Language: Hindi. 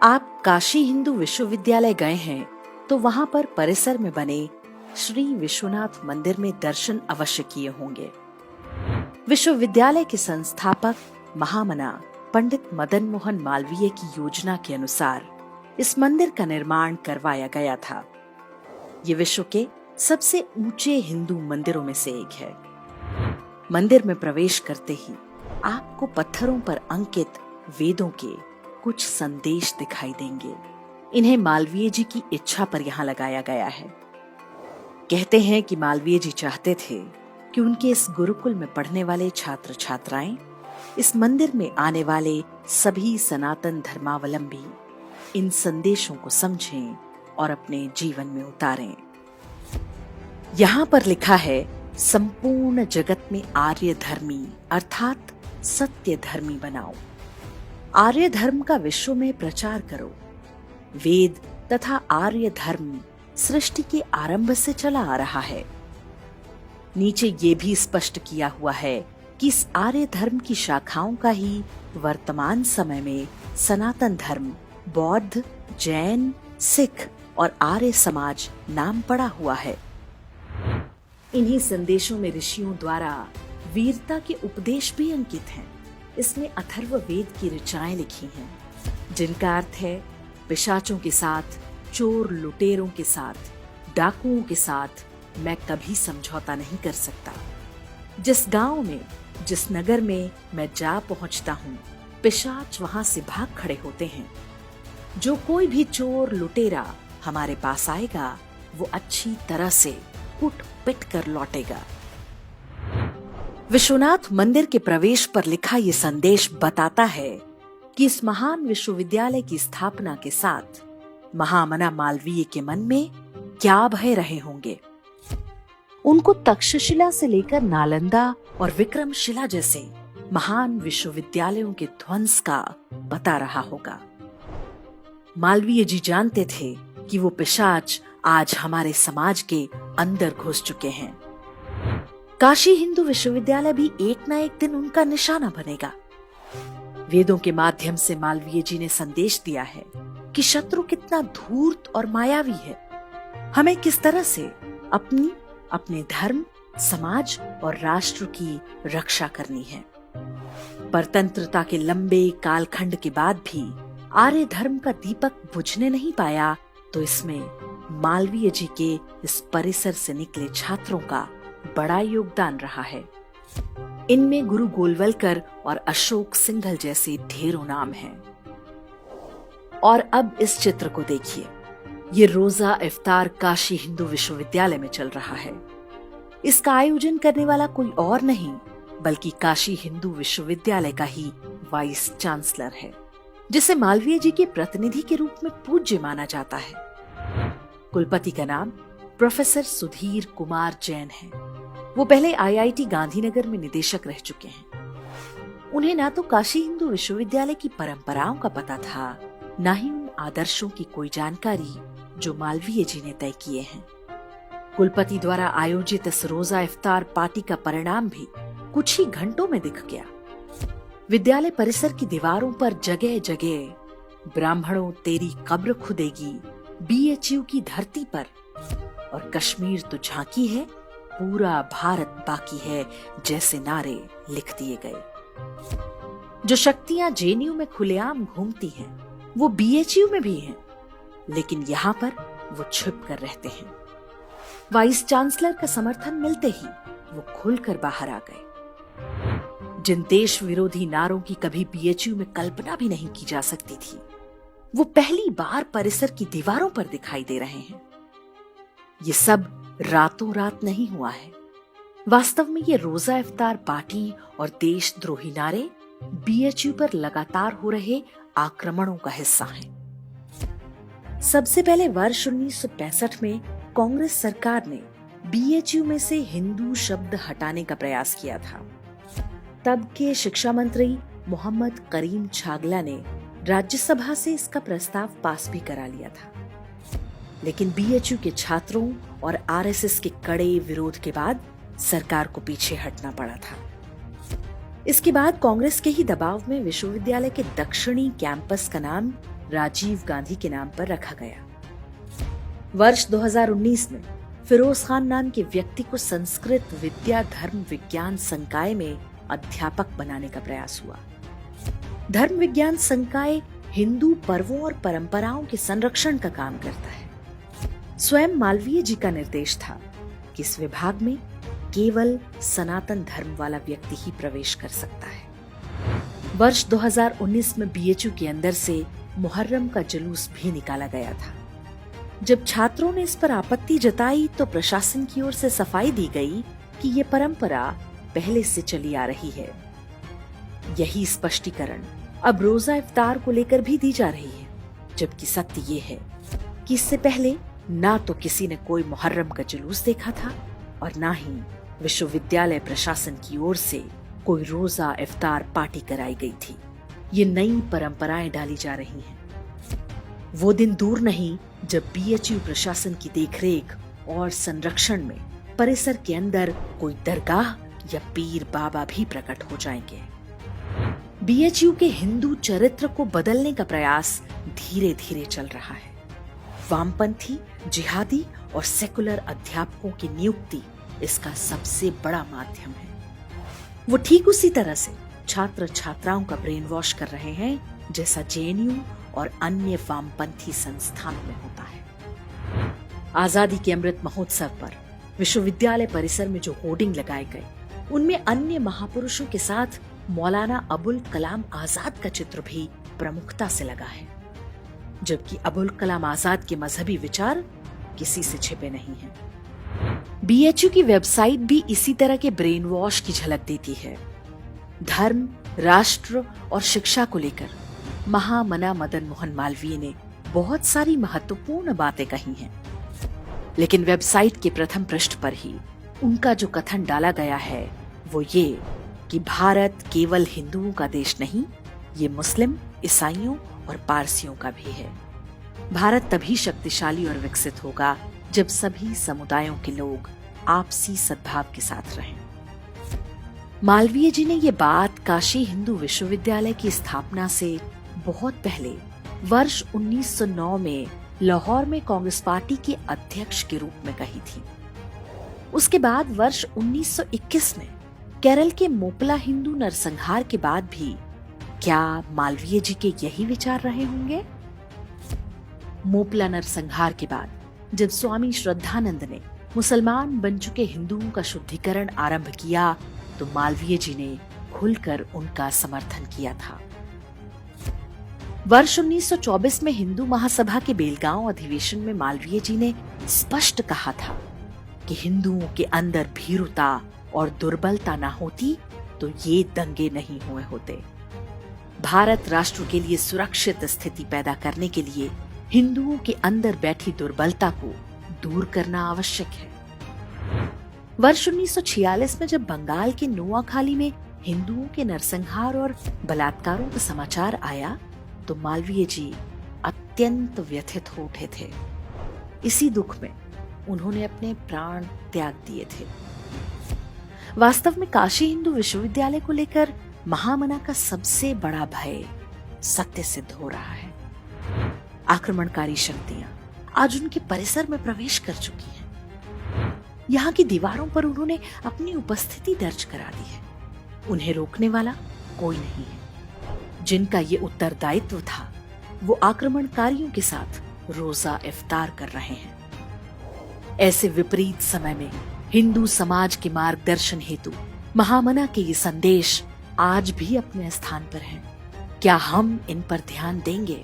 आप काशी हिंदू विश्वविद्यालय गए हैं तो वहां पर परिसर में बने श्री विश्वनाथ मंदिर में दर्शन अवश्य किए होंगे। विश्वविद्यालय के संस्थापक महामना पंडित मदन मोहन मालवीय की योजना के अनुसार इस मंदिर का निर्माण करवाया गया था। ये विश्व के सबसे ऊंचे हिंदू मंदिरों में से एक है। मंदिर में प्रवेश करते ही आपको पत्थरों पर अंकित वेदों के कुछ संदेश दिखाई देंगे। इन्हें मालवीय जी की इच्छा पर यहाँ लगाया गया है। कहते हैं कि मालवीय जी चाहते थे कि उनके इस गुरुकुल में पढ़ने वाले छात्र छात्राएं इस मंदिर में आने वाले सभी सनातन धर्मावलंबी इन संदेशों को समझें और अपने जीवन में उतारें। यहाँ पर लिखा है, संपूर्ण जगत में आर्य धर्मी अर्थात सत्य धर्मी बनाओ। आर्य धर्म का विश्व में प्रचार करो। वेद तथा आर्य धर्म सृष्टि के आरंभ से चला आ रहा है। नीचे ये भी स्पष्ट किया हुआ है कि इस आर्य धर्म की शाखाओं का ही वर्तमान समय में सनातन धर्म, बौद्ध, जैन, सिख और आर्य समाज नाम पड़ा हुआ है। इन्हीं संदेशों में ऋषियों द्वारा वीरता के उपदेश भी अंकित हैं। इसमें अथर्व वेद की ऋचाएं लिखी हैं, जिनका अर्थ है पिशाचों के साथ, चोर लुटेरों के साथ, डाकुओं के साथ मैं कभी समझौता नहीं कर सकता। जिस गांव में, जिस नगर में मैं जा पहुंचता हूं, पिशाच वहां से भाग खड़े होते हैं। जो कोई भी चोर लुटेरा हमारे पास आएगा वो अच्छी तरह से कुट पिट कर लौटेगा। विश्वनाथ मंदिर के प्रवेश पर लिखा ये संदेश बताता है कि इस महान विश्वविद्यालय की स्थापना के साथ महामना मालवीय के मन में क्या भय रहे होंगे। उनको तक्षशिला से लेकर नालंदा और विक्रमशिला जैसे महान विश्वविद्यालयों के ध्वंस का पता रहा होगा। मालवीय जी जानते थे कि वो पिशाच आज हमारे समाज के अंदर घुस चुके हैं। काशी हिंदू विश्वविद्यालय भी एक ना एक दिन उनका निशाना बनेगा। वेदों के माध्यम से मालवीय जी ने संदेश दिया है कि शत्रु कितना धूर्त और मायावी है। हमें किस तरह से अपने धर्म, समाज और राष्ट्र की रक्षा करनी है। परतंत्रता के लंबे कालखंड के बाद भी आर्य धर्म का दीपक बुझने नहीं पाया, तो इसमें मालवीय जी के इस परिसर से निकले छात्रों का बड़ा योगदान रहा है। इनमें गुरु गोलवलकर और अशोक सिंघल जैसे ढेरों नाम हैं। और अब इस चित्र को देखिए। ये रोजा इफ्तार काशी हिंदू विश्वविद्यालय में चल रहा है। इसका आयोजन करने वाला कोई और नहीं बल्कि काशी हिंदू विश्वविद्यालय का ही वाइस चांसलर है, जिसे मालवीय जी के प्रतिनिधि के रूप में पूज्य माना जाता है। कुलपति का नाम प्रोफेसर सुधीर कुमार जैन है। वो पहले आईआईटी गांधीनगर में निदेशक रह चुके हैं। उन्हें ना तो काशी हिंदू विश्वविद्यालय की परंपराओं का पता था, ना ही उन आदर्शों की कोई जानकारी जो मालवीय जी ने तय किए हैं। कुलपति द्वारा आयोजित इस रोजा इफ्तार पार्टी का परिणाम भी कुछ ही घंटों में दिख गया। विद्यालय परिसर की दीवारों पर जगह जगह ब्राह्मणों तेरी कब्र खुदेगी, बीएचयू की धरती पर और कश्मीर तो झांकी है, पूरा भारत बाकी है जैसे नारे लिख दिए गए। जो शक्तियां जेएनयू में खुलेआम घूमती हैं, वो बीएचयू में भी हैं, लेकिन यहाँ पर वो छिप कर रहते हैं। वाइस चांसलर का समर्थन मिलते ही वो खुलकर बाहर आ गए। जिन देश विरोधी नारों की कभी बीएचयू में कल्पना भी नहीं की जा सकती थी, वो पहली बार परिसर की दीवारों पर दिखाई दे रहे हैं। ये सब रातों रात नहीं हुआ है। वास्तव में ये रोजा इफ्तार पार्टी और देशद्रोही नारे बीएचयू पर लगातार हो रहे आक्रमणों का हिस्सा हैं। सबसे पहले वर्ष 1965 में कांग्रेस सरकार ने बीएचयू में से हिंदू शब्द हटाने का प्रयास किया था। तब के शिक्षा मंत्री मोहम्मद करीम छागला ने राज्यसभा से इसका प्रस्ताव पास भी करा लिया था, लेकिन बीएचयू के छात्रों और आरएसएस के कड़े विरोध के बाद सरकार को पीछे हटना पड़ा था। इसके बाद कांग्रेस के ही दबाव में विश्वविद्यालय के दक्षिणी कैंपस का नाम राजीव गांधी के नाम पर रखा गया। वर्ष 2019 में फिरोज खान नाम के व्यक्ति को संस्कृत विद्या धर्म विज्ञान संकाय में अध्यापक बनाने का प्रयास हुआ। धर्म विज्ञान संकाय हिंदू पर्वों और परंपराओं के संरक्षण का काम करता है। स्वयं मालवीय जी का निर्देश था कि इस विभाग में केवल सनातन धर्म वाला व्यक्ति ही प्रवेश कर सकता है। वर्ष 2019 में बीएचयू के अंदर से मुहर्रम का जुलूस भी निकाला गया था। जब छात्रों ने इस पर आपत्ति जताई तो प्रशासन की ओर से सफाई दी गई कि ये परंपरा पहले से चली आ रही है। यही स्पष्टीकरण अब रोजा इफ्तार को लेकर भी दी जा रही है, जबकि सत्य ये है कि इससे पहले ना तो किसी ने कोई मुहर्रम का जुलूस देखा था और ना ही विश्वविद्यालय प्रशासन की ओर से कोई रोजा इफ्तार पार्टी कराई गई थी। ये नई परंपराएं डाली जा रही हैं। वो दिन दूर नहीं जब बीएचयू प्रशासन की देखरेख और संरक्षण में परिसर के अंदर कोई दरगाह या पीर बाबा भी प्रकट हो जाएंगे। बीएचयू के हिंदू चरित्र को बदलने का प्रयास धीरे धीरे चल रहा है। वामपंथी, जिहादी और सेकुलर अध्यापकों की नियुक्ति इसका सबसे बड़ा माध्यम है। वो ठीक उसी तरह से छात्र छात्राओं का ब्रेन वॉश कर रहे हैं जैसा जेएनयू और अन्य वामपंथी संस्थानों में होता है। आजादी के अमृत महोत्सव पर विश्वविद्यालय परिसर में जो होर्डिंग लगाए गए, उनमें अन्य महापुरुषों के साथ मौलाना अबुल कलाम आजाद का चित्र भी प्रमुखता से लगा है, जबकि अबुल कलाम आजाद के मजहबी विचार किसी से छिपे नहीं हैं। बीएचयू की वेबसाइट भी इसी तरह के ब्रेन वॉश की झलक देती है। धर्म, राष्ट्र और शिक्षा को लेकर महामना मदन मोहन मालवीय ने बहुत सारी महत्वपूर्ण बातें कही हैं, लेकिन वेबसाइट के प्रथम पृष्ठ पर ही उनका जो कथन डाला गया है वो ये कि भारत केवल हिंदुओं का देश नहीं, ये मुस्लिम, ईसाइयों और पारसियों का भी है। भारत तभी शक्तिशाली और विकसित होगा जब सभी समुदायों के लोग आपसी सद्भाव के साथ रहें। मालवीय जी ने ये बात काशी हिंदू विश्वविद्यालय की स्थापना से बहुत पहले वर्ष 1909 में लाहौर में कांग्रेस पार्टी के अध्यक्ष के रूप में कही थी। उसके बाद वर्ष 1921 में केरल के मोपला हिंदू नरसंहार के बाद भी क्या मालवीय जी के यही विचार रहे होंगे? मोपला नरसंहार के बाद जब स्वामी श्रद्धानंद ने मुसलमान बन चुके हिंदुओं का शुद्धिकरण आरंभ किया तो मालवीय जी ने खुलकर उनका समर्थन किया था। वर्ष 1924 में हिंदू महासभा के बेलगांव अधिवेशन में मालवीय जी ने स्पष्ट कहा था कि हिंदुओं के अंदर भीरुता और दुर्बलता ना होती तो ये दंगे नहीं हुए होते। भारत राष्ट्र के लिए सुरक्षित स्थिति पैदा करने के लिए हिंदुओं के अंदर बैठी दुर्बलता को दूर करना आवश्यक है। वर्ष 1946 में जब बंगाल के नोआखाली में हिंदुओं के नरसंहार और बलात्कारों का समाचार आया तो मालवीय जी अत्यंत व्यथित हो उठे थे। इसी दुख में उन्होंने अपने प्राण त्याग दिए थे। वास्तव में काशी हिंदू विश्वविद्यालय को लेकर महामना का सबसे बड़ा भय सत्य सिद्ध हो रहा है। आक्रमणकारी शक्तियां आज उनके परिसर में प्रवेश कर चुकी हैं। यहाँ की दीवारों पर उन्होंने अपनी उपस्थिति दर्ज करा दी है। उन्हें रोकने वाला कोई नहीं है। जिनका ये उत्तरदायित्व था वो आक्रमणकारियों के साथ रोजा इफ्तार कर रहे हैं। ऐसे विपरीत समय में हिंदू समाज के मार्गदर्शन हेतु महामना के ये संदेश आज भी अपने स्थान पर हैं। क्या हम इन पर ध्यान देंगे?